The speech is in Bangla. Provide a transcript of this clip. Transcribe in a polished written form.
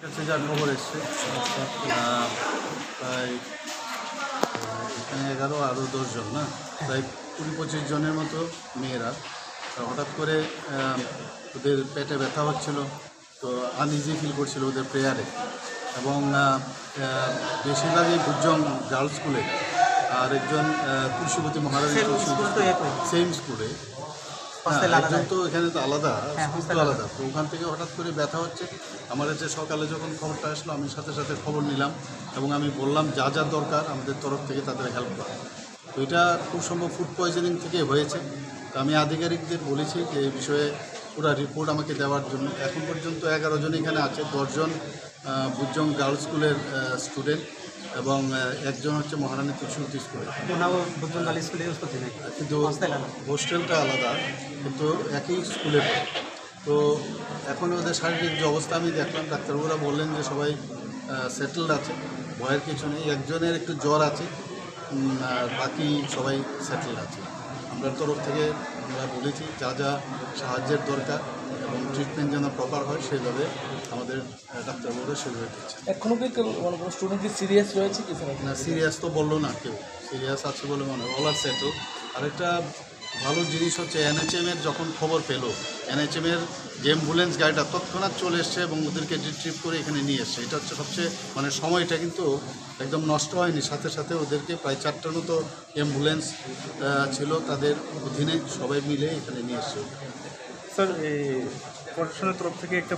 কাছে যা খবর এসছে প্রায় এখানে 11 আরও 10 জন না, প্রায় 20-25 জনের মতো মেয়েরা হঠাৎ করে ওদের পেটে ব্যথা হচ্ছিল, তো আনইজি ফিল করছিল ওদের প্রেয়ারে, এবং বেশিরভাগই ভুজং গার্লস স্কুলে আর একজন তুলসীবতী মহারানী সেম স্কুলে। একজন তো এখানে তো আলাদা, স্কুল তো আলাদা, তো ওখান থেকে হঠাৎ করে ব্যথা হচ্ছে। আমার কাছে সকালে যখন খবরটা আসলো আমি সাথে সাথে খবর নিলাম এবং আমি বললাম যা যা দরকার আমাদের তরফ থেকে তাদের হেল্প করা। তো এটা খুব সম্ভব ফুড পয়জনিং থেকে হয়েছে। তো আমি আধিকারিকদের বলেছি যে এই বিষয়ে পুরো রিপোর্ট আমাকে দেওয়ার জন্য। এখন পর্যন্ত 11 জন এখানে আছে, 10 জন ভুজং গার্লস স্কুলের স্টুডেন্ট এবং একজন হচ্ছে মহারানী তুলসীবতী স্কুলে। কিন্তু হোস্টেলটা আলাদা, কিন্তু একই স্কুলে পড়ে। তো এখন ওদের শারীরিক যে অবস্থা আমি দেখলাম, ডাক্তারবাবুরা বললেন যে সবাই সেটেলড আছে, ভয়ের কিছু নেই। একজনের একটু জ্বর আছে, আর বাকি সবাই সেটেলড আছে। আমরা তরফ থেকে আমরা বলেছি যা যা সাহায্যের দরকার এবং ট্রিটমেন্ট যেন প্রপার হয় সেইভাবে আমাদের ডাক্তারবাবুরা সেভাবে দিচ্ছে। এখনও কি কোনো স্টুডেন্ট কি সিরিয়াস রয়েছে কি স্যার? না, সিরিয়াস তো বললো না কেউ, সিরিয়াস আছে বলে মনে হয়, অল আর সেটেল। আরেকটা ভালো জিনিস হচ্ছে এনএচএমের যখন খবর পেলো, এনএচএমের যে অ্যাম্বুলেন্স গাড়িটা তৎক্ষণাৎ চলে এসছে এবং ওদেরকে রিট্রিভ করে এখানে নিয়ে এসছে। এটা হচ্ছে সবচেয়ে সময়টা কিন্তু একদম নষ্ট হয়নি। সাথে সাথে ওদেরকে প্রায় 4টার মতো অ্যাম্বুলেন্স ছিল, তাদের অধীনে সবাই মিলে এখানে নিয়ে এসছে। স্যার, এই প্রশাসনের তরফ থেকে একটা